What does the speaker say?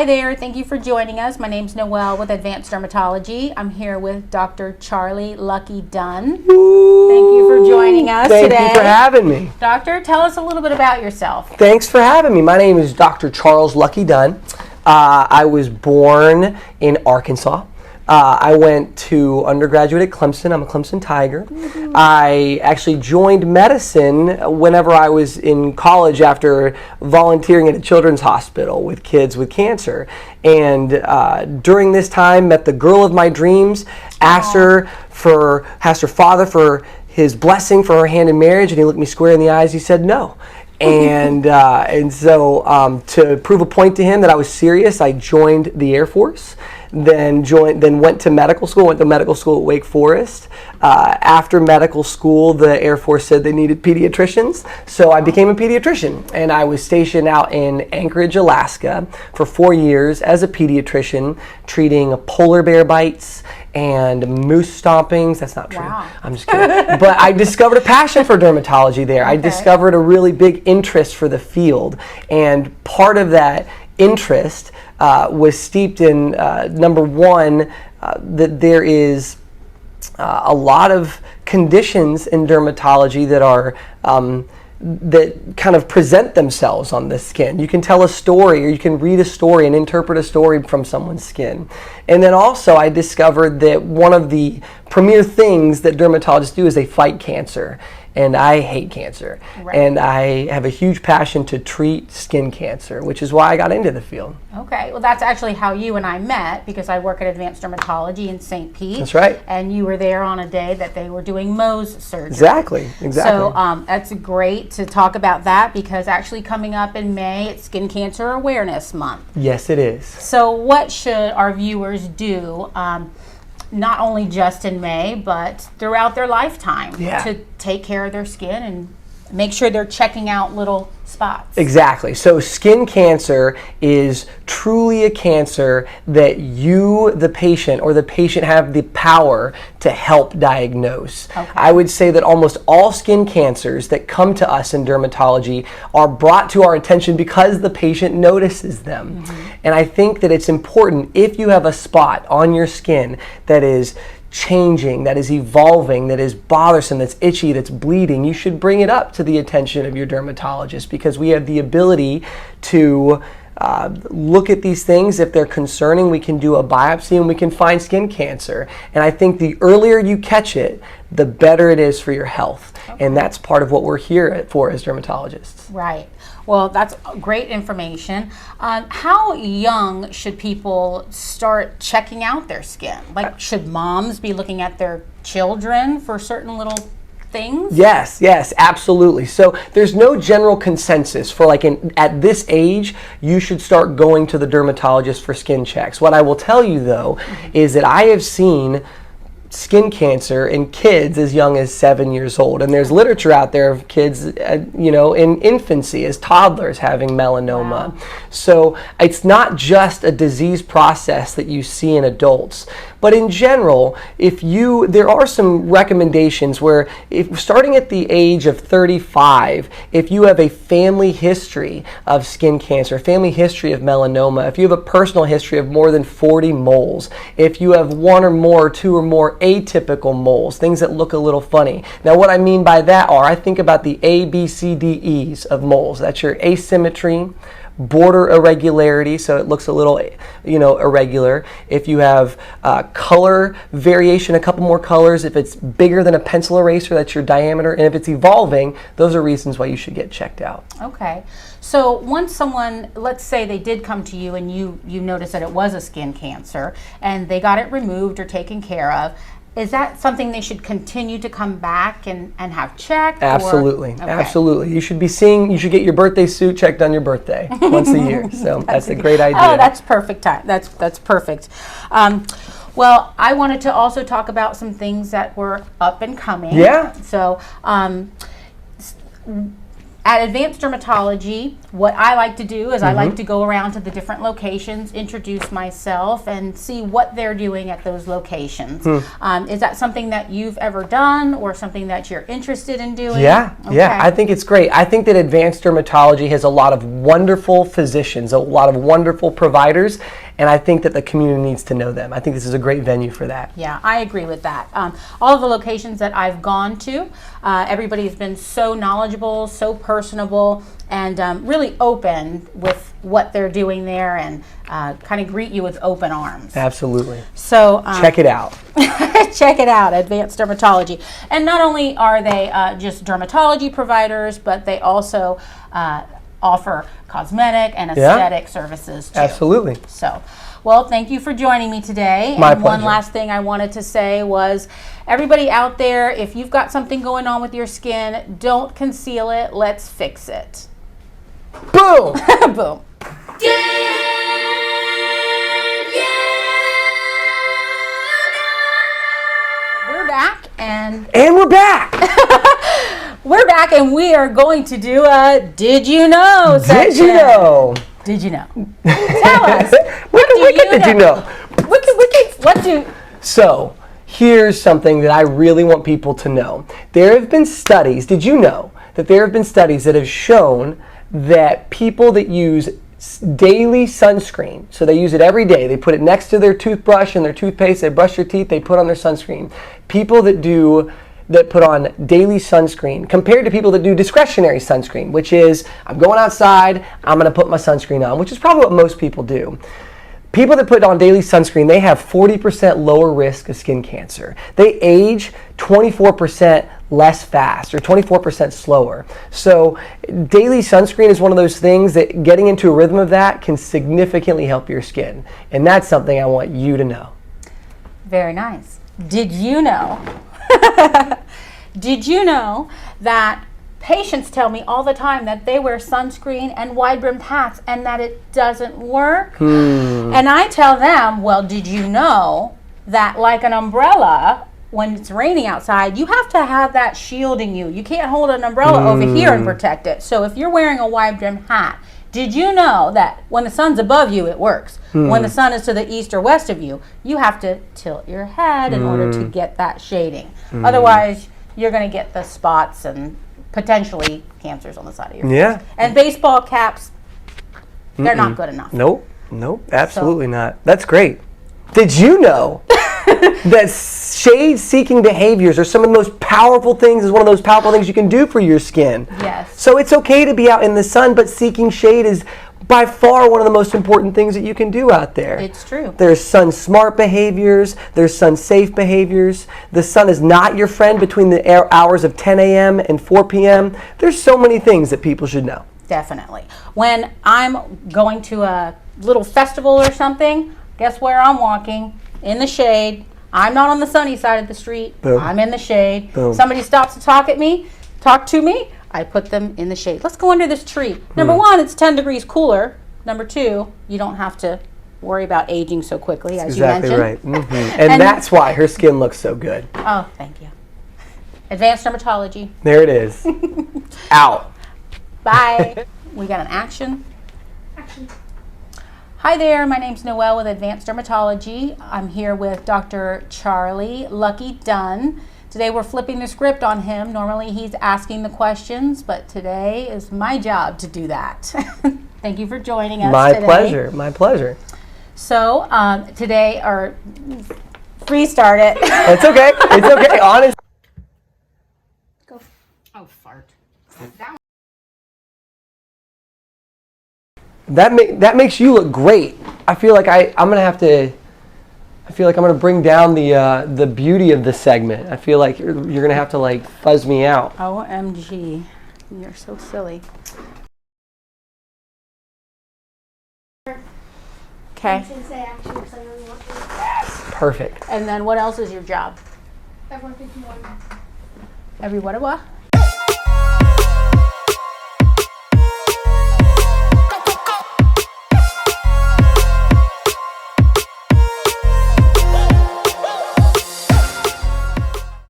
Hi there, thank you for joining us. My name's Noelle with Advanced Dermatology. I'm here with Dr. Charlie Lucky Dunn. Ooh, thank you for joining us today. Thank you for having me. Doctor, tell us a little bit about yourself. Thanks for having me. My name is Dr. Charles Lucky Dunn. I was born in Arkansas. I went to undergraduate at Clemson. I'm a Clemson Tiger. Mm-hmm. I actually joined medicine whenever I was in college after volunteering at a children's hospital with kids with cancer. And during this time, met the girl of my dreams, asked her father for his blessing for her hand in marriage, and he looked me square in the eyes. He said no. And so to prove a point to him that I was serious, I joined the Air Force. Then went to medical school. Went to medical school at Wake Forest. After medical school, the Air Force said they needed pediatricians, so I became a pediatrician, and I was stationed out in Anchorage, Alaska, for 4 years as a pediatrician, treating polar bear bites and moose stompings. That's not true. Wow. I'm just kidding. But I discovered a passion for dermatology there. Okay. I discovered a really big interest for the field, and part of that interest was steeped in, number one, that there is a lot of conditions in dermatology that are that kind of present themselves on the skin. You can tell a story, or you can read a story and interpret a story from someone's skin. And then also I discovered that one of the premier things that dermatologists do is they fight cancer. And I hate cancer. Right. And I have a huge passion to treat skin cancer, which is why I got into the field. Okay, well that's actually how you and I met, because I work at Advanced Dermatology in St. Pete. That's right. And you were there on a day that they were doing Mohs surgery. Exactly. So that's great to talk about that, because actually coming up in May, it's Skin Cancer Awareness Month. Yes, it is. So what should our viewers do, not only just in May, but throughout their lifetime, to take care of their skin and make sure they're checking out little spots? Exactly. So skin cancer is truly a cancer that you, the patient, or the patient have the power to help diagnose. Okay. I would say that almost all skin cancers that come to us in dermatology are brought to our attention because the patient notices them. Mm-hmm. And I think that it's important, if you have a spot on your skin that is changing, that is evolving, that is bothersome, that's itchy, that's bleeding, you should bring it up to the attention of your dermatologist, because we have the ability to look at these things. If they're concerning, we can do a biopsy and we can find skin cancer. And I think the earlier you catch it, the better it is for your health. Okay. And that's part of what we're here for as dermatologists. Right. Well, that's great information. How young should people start checking out their skin? Like, should moms be looking at their children for certain little things? Yes, absolutely. So there's no general consensus for at this age, you should start going to the dermatologist for skin checks. What I will tell you though, is that I have seen skin cancer in kids as young as 7 years old, and there's literature out there of kids in infancy as toddlers having melanoma. Wow. So it's not just a disease process that you see in adults, but in general, there are some recommendations where, if starting at the age of 35, if you have a family history of skin cancer, family history of melanoma, if you have a personal history of more than 40 moles, if you have one or more, two or more atypical moles, things that look a little funny. Now what I mean by that I think about the A, B, C, D, E's of moles. That's your asymmetry, border irregularity, so it looks a little irregular. If you have color variation, a couple more colors, if it's bigger than a pencil eraser, that's your diameter, and if it's evolving, those are reasons why you should get checked out. Okay. So once someone, let's say they did come to you and you noticed that it was a skin cancer and they got it removed or taken care of, is that something they should continue to come back and have checked? Absolutely. Okay. Absolutely. You should get your birthday suit checked on your birthday once a year. So that's a great idea. Oh, that's perfect time. That's perfect. Well, I wanted to also talk about some things that were up and coming. Yeah. So at Advanced Dermatology, what I like to do is I like to go around to the different locations, introduce myself, and see what they're doing at those locations. Is that something that you've ever done or something that you're interested in doing? Yeah, yeah, I think it's great. I think that Advanced Dermatology has a lot of wonderful physicians, a lot of wonderful providers, and I think that the community needs to know them. I think this is a great venue for that. Yeah, I agree with that. All of the locations that I've gone to, everybody's been so knowledgeable, so personable, and really open with what they're doing there, and kind of greet you with open arms. Absolutely. So check it out. Check it out, Advanced Dermatology. And not only are they just dermatology providers, but they also offer cosmetic and aesthetic services too. Absolutely. So, well, thank you for joining me today. My and pleasure. One last thing I wanted to say was, everybody out there, if you've got something going on with your skin, don't conceal it. Let's fix it. Boom! Boom. We're back and we're back. we're back, and we are going to do a Did You Know section. Did you know? Did you know? Tell us. What did you know? What do? So, here's something that I really want people to know. There have been studies, did you know that there have been studies that have shown that people that use daily sunscreen, so they use it every day, they put it next to their toothbrush and their toothpaste, they brush their teeth, they put on their sunscreen. People that put on daily sunscreen compared to people that do discretionary sunscreen, which is, I'm going outside, I'm going to put my sunscreen on, which is probably what most people do. People that put on daily sunscreen, they have 40% lower risk of skin cancer. They age 24% less fast, or 24% slower. So daily sunscreen is one of those things that getting into a rhythm of that can significantly help your skin. And that's something I want you to know. Very nice. Did you know? Did you know that patients tell me all the time that they wear sunscreen and wide-brimmed hats and that it doesn't work? And I tell them, well, did you know that like an umbrella, when it's raining outside, you have to have that shielding you. You can't hold an umbrella over here and protect it. So if you're wearing a wide-brimmed hat, did you know that when the sun's above you, it works? When the sun is to the east or west of you, you have to tilt your head in order to get that shading. Otherwise, you're going to get the spots and potentially cancers on the side of your face. And baseball caps, they're not good enough. Nope, absolutely not. That's great. Did you know that shade-seeking behaviors are some of the most powerful things, is one of those powerful things you can do for your skin? Yes. So it's okay to be out in the sun, but seeking shade is by far one of the most important things that you can do out there. It's true. There's sun-smart behaviors. There's sun-safe behaviors. The sun is not your friend between the hours of 10 a.m. and 4 p.m. There's so many things that people should know. Definitely. When I'm going to a little festival or something, guess where I'm walking? In the shade. I'm not on the sunny side of the street. Boom. I'm in the shade. Boom. Somebody stops to talk to me, I put them in the shade. Let's go under this tree. Number one, it's 10 degrees cooler. Number two, you don't have to worry about aging so quickly, as you mentioned. Exactly right. And that's why her skin looks so good. Oh, thank you. Advanced Dermatology. There it is. Out. Bye. We got an action. Action. Hi there, my name's Noelle with Advanced Dermatology. I'm here with Dr. Charlie Lucky Dunn. Today we're flipping the script on him. Normally he's asking the questions, but today is my job to do that. Thank you for joining us today. My pleasure. So today, or restart it. It's okay, honest. Go. Oh, fart. That makes you look great. I feel like I'm gonna bring down the beauty of this segment. I feel like you're gonna have to like fuzz me out. OMG, you're so silly. Okay. Perfect. And then what else is your job? Everyone thinks more. Every what?